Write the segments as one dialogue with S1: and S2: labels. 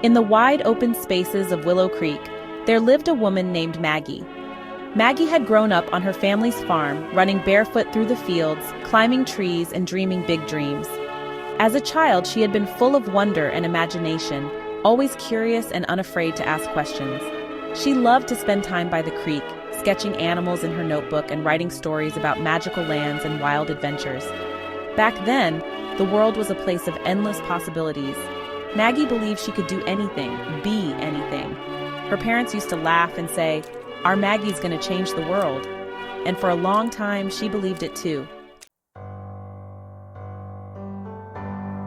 S1: In the wide open spaces of Willow Creek, there lived a woman named Maggie. Maggie had grown up on her family's farm, running barefoot through the fields, climbing trees, and dreaming big dreams. As a child, she had been full of wonder and imagination, always curious and unafraid to ask questions. She loved to spend time by the creek, sketching animals in her notebook and writing stories about magical lands and wild adventures. Back then, the world was a place of endless possibilities. Maggie believed she could do anything, be anything. Her parents used to laugh and say, "Our Maggie's gonna change the world." And for a long time, she believed it too.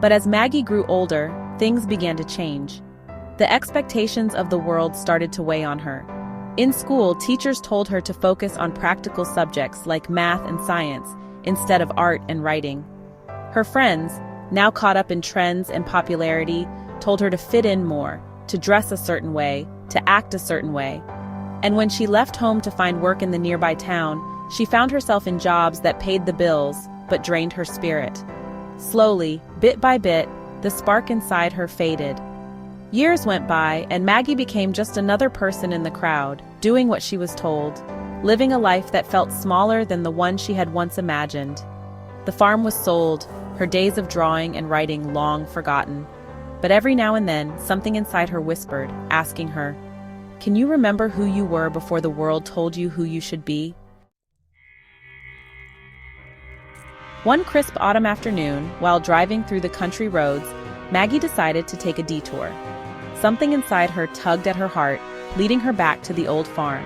S1: But as Maggie grew older, things began to change. The expectations of the world started to weigh on her. In school, teachers told her to focus on practical subjects like math and science instead of art and writing. Her friends, now caught up in trends and popularity, told her to fit in more, to dress a certain way, to act a certain way. And when she left home to find work in the nearby town, she found herself in jobs that paid the bills but drained her spirit. Slowly, bit by bit, the spark inside her faded. Years went by, and Maggie became just another person in the crowd, doing what she was told, living a life that felt smaller than the one she had once imagined. The farm was sold, her days of drawing and writing long forgotten. But every now and then, something inside her whispered, asking her, "Can you remember who you were before the world told you who you should be?" One crisp autumn afternoon, while driving through the country roads, Maggie decided to take a detour. Something inside her tugged at her heart, leading her back to the old farm.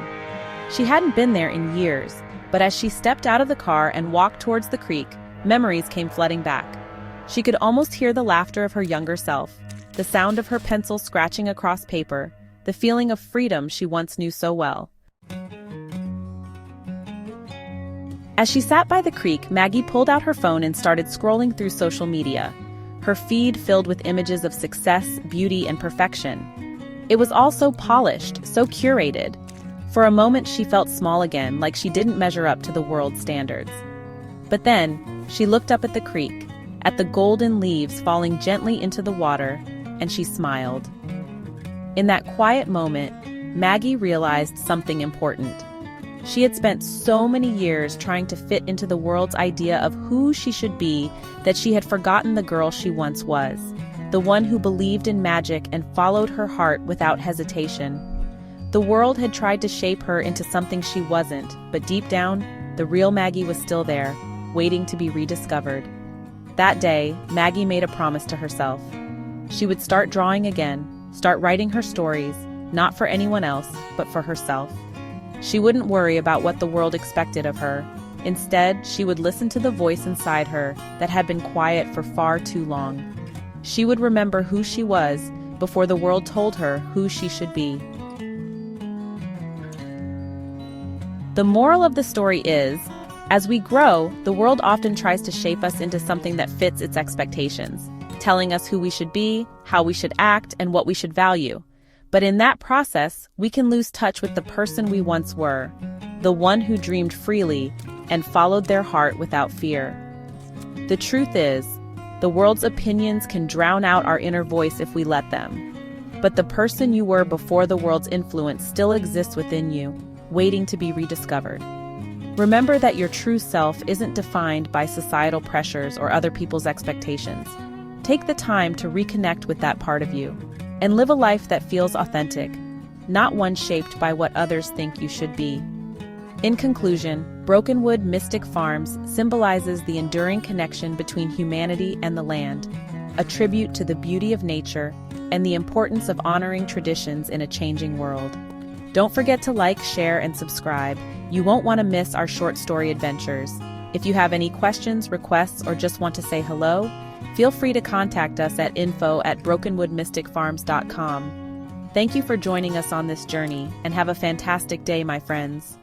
S1: She hadn't been there in years, but as she stepped out of the car and walked towards the creek, memories came flooding back. She could almost hear the laughter of her younger self, the sound of her pencil scratching across paper, the feeling of freedom she once knew so well. As she sat by the creek, Maggie pulled out her phone and started scrolling through social media, her feed filled with images of success, beauty, and perfection. It was all so polished, so curated. For a moment, she felt small again, like she didn't measure up to the world's standards. But then, she looked up at the creek, at the golden leaves falling gently into the water, and she smiled. In that quiet moment, Maggie realized something important. She had spent so many years trying to fit into the world's idea of who she should be that she had forgotten the girl she once was, the one who believed in magic and followed her heart without hesitation. The world had tried to shape her into something she wasn't, but deep down, the real Maggie was still there, waiting to be rediscovered. That day, Maggie made a promise to herself. She would start drawing again, start writing her stories, not for anyone else, but for herself. She wouldn't worry about what the world expected of her. Instead, she would listen to the voice inside her that had been quiet for far too long. She would remember who she was before the world told her who she should be. The moral of the story is, as we grow, the world often tries to shape us into something that fits its expectations, telling us who we should be, how we should act, and what we should value. But in that process, we can lose touch with the person we once were, the one who dreamed freely and followed their heart without fear. The truth is, the world's opinions can drown out our inner voice if we let them. But the person you were before the world's influence still exists within you, waiting to be rediscovered. Remember that your true self isn't defined by societal pressures or other people's expectations. Take the time to reconnect with that part of you and live a life that feels authentic, not one shaped by what others think you should be. In conclusion, Brokenwood Mystic Farms symbolizes the enduring connection between humanity and the land, a tribute to the beauty of nature and the importance of honoring traditions in a changing world. Don't forget to like, share, and subscribe. You won't want to miss our short story adventures. If you have any questions, requests, or just want to say hello, feel free to contact us at info@brokenwoodmysticfarms.com. Thank you for joining us on this journey, and have a fantastic day, my friends.